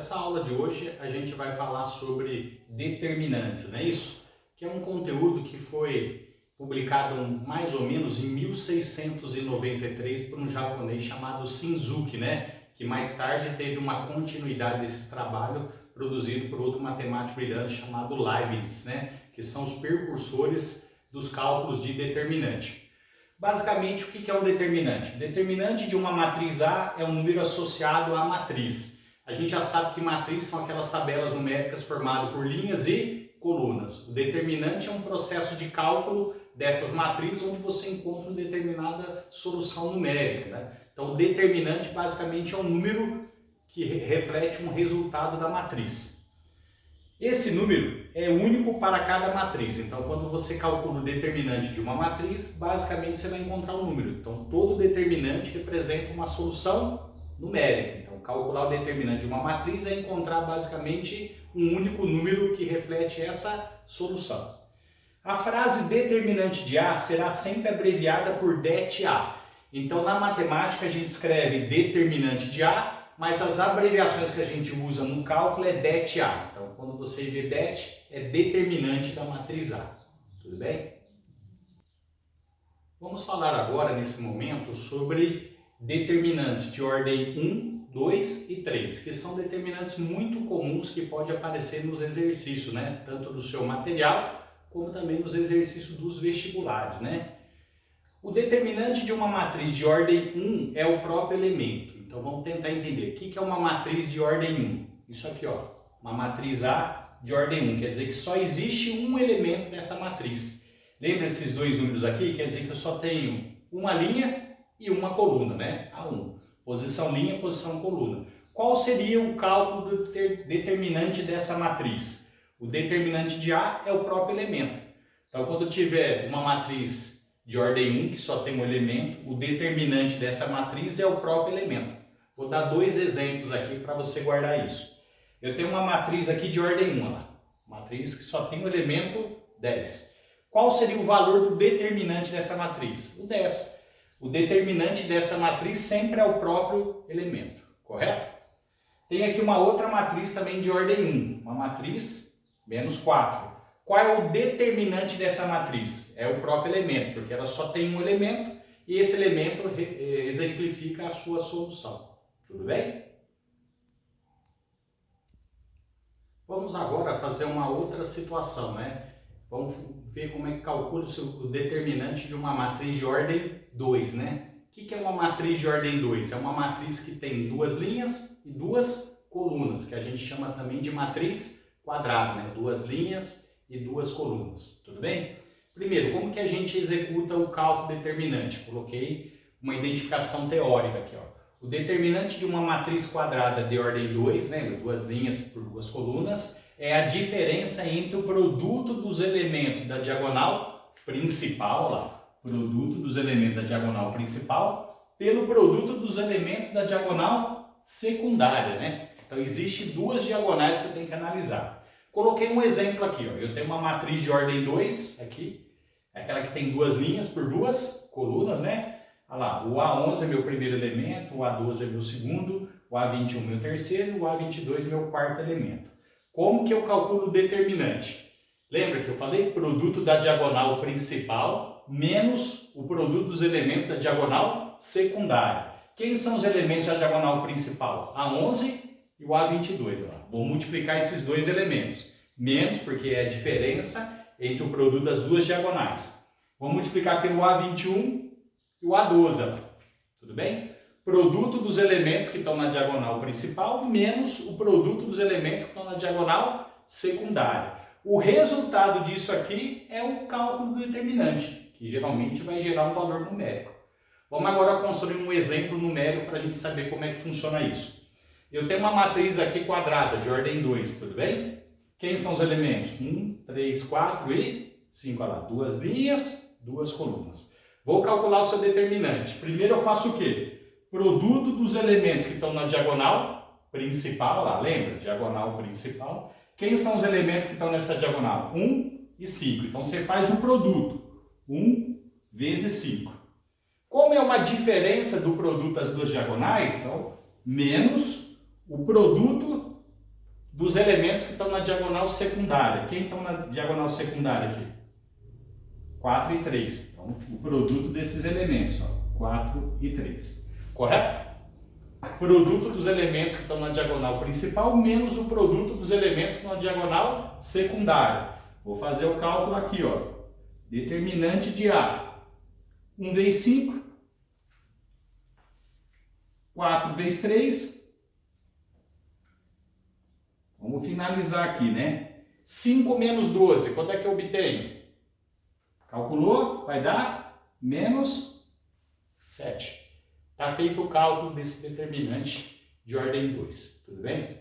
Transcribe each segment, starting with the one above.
Essa aula de hoje a gente vai falar sobre determinantes, não é isso? Que é um conteúdo que foi publicado mais ou menos em 1693 por um japonês chamado Shinzuki, né? Que mais tarde teve uma continuidade desse trabalho produzido por outro matemático brilhante chamado Leibniz, né? Que são os precursores dos cálculos de determinante. Basicamente, o que é um determinante? O determinante de uma matriz A é um número associado à matriz. A gente já sabe que matriz são aquelas tabelas numéricas formadas por linhas e colunas. O determinante é um processo de cálculo dessas matrizes onde você encontra uma determinada solução numérica, né? Então, o determinante basicamente é um número que reflete um resultado da matriz. Esse número é único para cada matriz. Então, quando você calcula o determinante de uma matriz, basicamente você vai encontrar um número. Então, todo determinante representa uma solução numérica. Então, calcular o determinante de uma matriz é encontrar basicamente um único número que reflete essa solução. A frase determinante de A será sempre abreviada por det-A. Então, na matemática, a gente escreve determinante de A, mas as abreviações que a gente usa no cálculo é det-A. Então, quando você vê det, é determinante da matriz A. Tudo bem? Vamos falar agora, nesse momento, sobre determinantes de ordem 1, 2 e 3, que são determinantes muito comuns que podem aparecer nos exercícios, né? Tanto do seu material, como também nos exercícios dos vestibulares, né? O determinante de uma matriz de ordem 1 é o próprio elemento. Então vamos tentar entender. O que é uma matriz de ordem 1? Isso aqui, ó, uma matriz A de ordem 1, quer dizer que só existe um elemento nessa matriz. Lembra esses dois números aqui? Quer dizer que eu só tenho uma linha e uma coluna, né? A1. Posição linha, posição coluna. Qual seria o cálculo do determinante dessa matriz? O determinante de A é o próprio elemento. Então, quando eu tiver uma matriz de ordem 1, que só tem um elemento, o determinante dessa matriz é o próprio elemento. Vou dar dois exemplos aqui para você guardar isso. Eu tenho uma matriz aqui de ordem 1, olha lá. Matriz que só tem o elemento 10. Qual seria o valor do determinante dessa matriz? O 10. O determinante dessa matriz sempre é o próprio elemento, correto? Tem aqui uma outra matriz também de ordem 1, uma matriz menos 4. Qual é o determinante dessa matriz? É o próprio elemento, porque ela só tem um elemento e esse elemento exemplifica a sua solução. Tudo bem? Vamos agora fazer uma outra situação, né? Vamos ver como é que calcula o determinante de uma matriz de ordem 2, né? O que é uma matriz de ordem 2? É uma matriz que tem duas linhas e duas colunas, que a gente chama também de matriz quadrada, né? Duas linhas e duas colunas, tudo bem? Primeiro, como que a gente executa o cálculo determinante? Coloquei uma identificação teórica aqui, ó. O determinante de uma matriz quadrada de ordem 2, lembra? Duas linhas por duas colunas, é a diferença entre o produto dos elementos da diagonal principal, lá, produto dos elementos da diagonal principal, pelo produto dos elementos da diagonal secundária, né? Então, existem duas diagonais que eu tenho que analisar. Coloquei um exemplo aqui, ó. Eu tenho uma matriz de ordem 2 aqui, é aquela que tem duas linhas por duas colunas, né? Olha lá, o A11 é meu primeiro elemento, o A12 é meu segundo, o A21 é meu terceiro, o A22 é meu quarto elemento. Como que eu calculo o determinante? Lembra que eu falei? Produto da diagonal principal menos o produto dos elementos da diagonal secundária. Quem são os elementos da diagonal principal? A11 e o A22. Ó. Vou multiplicar esses dois elementos. Menos, porque é a diferença entre o produto das duas diagonais. Vou multiplicar pelo A21 e o A12. Ó. Tudo bem? Produto dos elementos que estão na diagonal principal menos o produto dos elementos que estão na diagonal secundária. O resultado disso aqui é o cálculo do determinante, que geralmente vai gerar um valor numérico. Vamos agora construir um exemplo numérico para a gente saber como é que funciona isso. Eu tenho uma matriz aqui quadrada de ordem 2, tudo bem? Quem são os elementos? 1, 3, 4 e 5. Olha lá, duas linhas, duas colunas. Vou calcular o seu determinante. Primeiro eu faço o quê? Produto dos elementos que estão na diagonal principal, lá, lembra? Diagonal principal. Quem são os elementos que estão nessa diagonal? 1 e 5. Então você faz o produto. 1 vezes 5. Como é uma diferença do produto das duas diagonais, então, menos o produto dos elementos que estão na diagonal secundária. Quem estão na diagonal secundária aqui? 4 e 3. Então, o produto desses elementos, ó, 4 e 3. Correto? Produto dos elementos que estão na diagonal principal menos o produto dos elementos que estão na diagonal secundária. Vou fazer o cálculo aqui, ó. Determinante de A. 1 vezes 5. 4 vezes 3. Vamos finalizar aqui, né? 5 menos 12, quanto é que eu obtenho? Calculou? Vai dar menos 7. Está feito o cálculo desse determinante de ordem 2, tudo bem?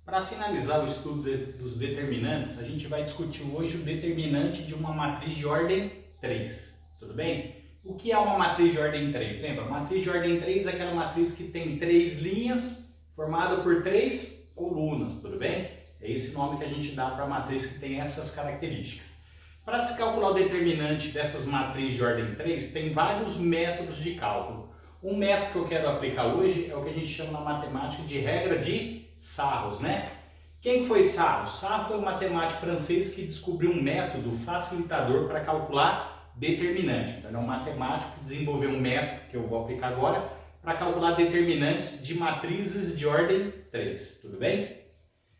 Para finalizar o estudo dos determinantes, a gente vai discutir hoje o determinante de uma matriz de ordem 3, tudo bem? O que é uma matriz de ordem 3? Lembra? A matriz de ordem 3 é aquela matriz que tem 3 linhas formada por 3 colunas, tudo bem? É esse nome que a gente dá para a matriz que tem essas características. Para se calcular o determinante dessas matrizes de ordem 3, tem vários métodos de cálculo. Um método que eu quero aplicar hoje é o que a gente chama na matemática de regra de Sarros, né? Quem foi Sarros? Sarros foi um matemático francês que descobriu um método facilitador para calcular determinante. Então, é um matemático que desenvolveu um método, que eu vou aplicar agora, para calcular determinantes de matrizes de ordem 3, tudo bem?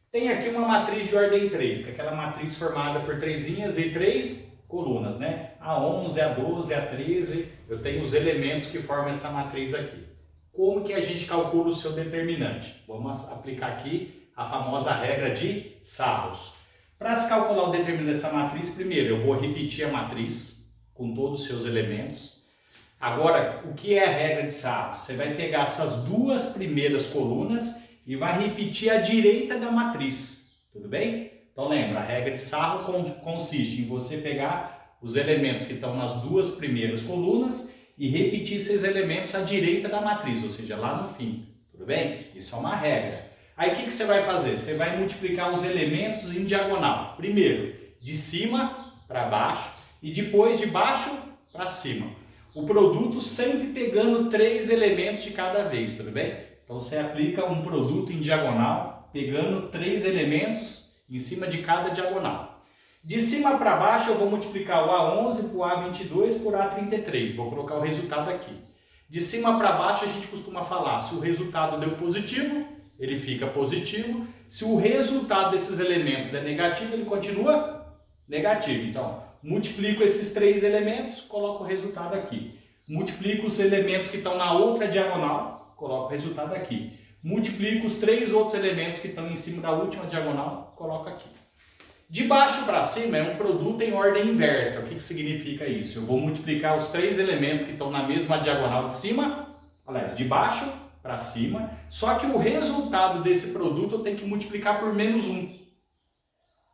Tem aqui uma matriz de ordem 3, que é aquela matriz formada por 3 linhas e 3 colunas, né? A 11, a 12, a 13, eu tenho os elementos que formam essa matriz aqui. Como que a gente calcula o seu determinante? Vamos aplicar aqui a famosa regra de Sarros. Para se calcular o determinante dessa matriz, primeiro eu vou repetir a matriz com todos os seus elementos. Agora, o que é a regra de Sarros? Você vai pegar essas duas primeiras colunas e vai repetir a direita da matriz, tudo bem? Então lembra, a regra de Sarros consiste em você pegar os elementos que estão nas duas primeiras colunas e repetir esses elementos à direita da matriz, ou seja, lá no fim, tudo bem? Isso é uma regra. Aí o que você vai fazer? Você vai multiplicar os elementos em diagonal. Primeiro, de cima para baixo e depois de baixo para cima. O produto sempre pegando 3 elementos de cada vez, tudo bem? Então você aplica um produto em diagonal, pegando 3 elementos em cima de cada diagonal. De cima para baixo eu vou multiplicar o A11 por A22 por A33. Vou colocar o resultado aqui. De cima para baixo a gente costuma falar, se o resultado deu positivo, ele fica positivo. Se o resultado desses elementos der negativo, ele continua negativo. Então, multiplico esses 3 elementos, coloco o resultado aqui. Multiplico os elementos que estão na outra diagonal, coloco o resultado aqui. Multiplico os 3 outros elementos que estão em cima da última diagonal, coloco aqui. De baixo para cima é um produto em ordem inversa. O que significa isso? Eu vou multiplicar os 3 elementos que estão na mesma diagonal de cima, aliás, de baixo para cima, só que o resultado desse produto eu tenho que multiplicar por menos 1.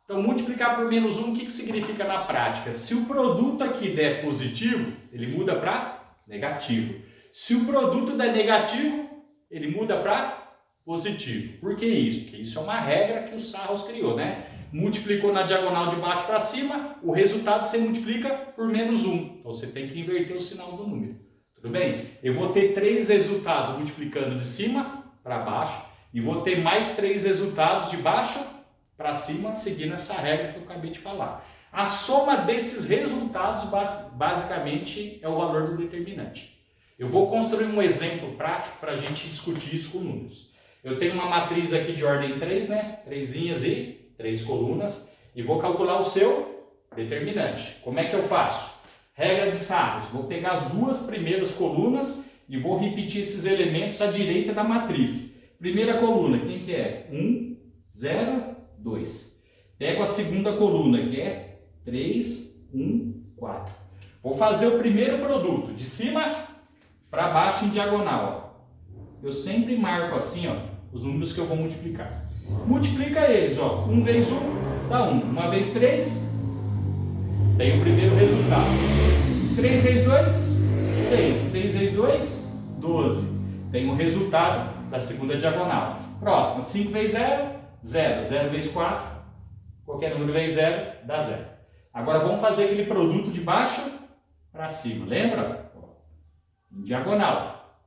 Então, multiplicar por menos 1, o que significa na prática? Se o produto aqui der positivo, ele muda para negativo. Se o produto der negativo, ele muda para positivo. Por que isso? Porque isso é uma regra que o Sarros criou, né? Multiplicou na diagonal de baixo para cima, o resultado você multiplica por menos 1. Então, você tem que inverter o sinal do número. Tudo bem? Eu vou ter 3 resultados multiplicando de cima para baixo e vou ter mais 3 resultados de baixo para cima, seguindo essa regra que eu acabei de falar. A soma desses resultados, basicamente, é o valor do determinante. Eu vou construir um exemplo prático para a gente discutir isso com números. Eu tenho uma matriz aqui de ordem 3, né? 3 linhas e 3 colunas, e vou calcular o seu determinante. Como é que eu faço? Regra de Sarros. Vou pegar as duas primeiras colunas e vou repetir esses elementos à direita da matriz. Primeira coluna, quem que é? 1, 0, 2. Pego a segunda coluna, que é 3, 1, 4. Vou fazer o primeiro produto, de cima para baixo em diagonal. Ó. Eu sempre marco assim, ó, os números que eu vou multiplicar. Multiplica eles, ó. 1 vezes 1 dá 1. 1 vezes 3, tem o primeiro resultado. 3 vezes 2, 6. 6 vezes 2, 12. Tem o resultado da segunda diagonal. Próxima, 5 vezes 0, 0. 0 vezes 4, qualquer número vezes 0, dá 0. Agora vamos fazer aquele produto de baixo para cima, lembra? Em diagonal.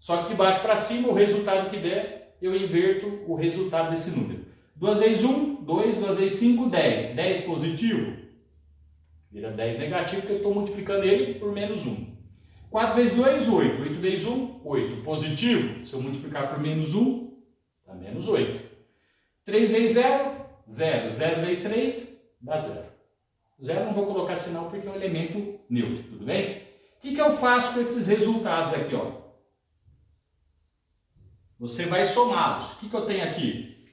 Só que de baixo para cima, o resultado que der, eu inverto o resultado desse número. 2 vezes 1, 2, 2 vezes 5, 10. 10 positivo, vira 10 negativo, porque eu estou multiplicando ele por menos 1. 4 vezes 2, 8. 8 vezes 1, 8. Positivo, se eu multiplicar por menos 1, dá menos 8. 3 vezes 0, 0. 0 vezes 3, dá 0. 0 não vou colocar sinal porque é um elemento neutro, tudo bem? O que eu faço com esses resultados aqui, ó? Você vai somá-los. O que eu tenho aqui?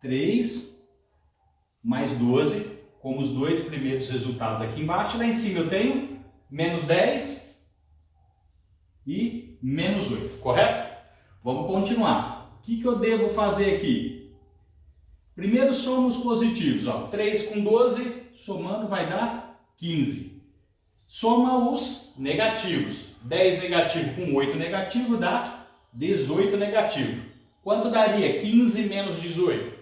3 mais 12, como os dois primeiros resultados aqui embaixo. Lá em cima eu tenho menos 10 e menos 8, correto? Vamos continuar. O que eu devo fazer aqui? Primeiro soma os positivos. Ó. 3 com 12, somando vai dar 15. Soma os negativos. 10 negativo com 8 negativo dá 18 negativo. Quanto daria 15 menos 18?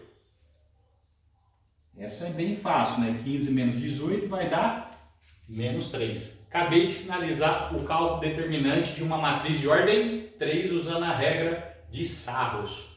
Essa é bem fácil, né? 15 menos 18 vai dar menos 3. Acabei de finalizar o cálculo determinante de uma matriz de ordem 3 usando a regra de Sarros.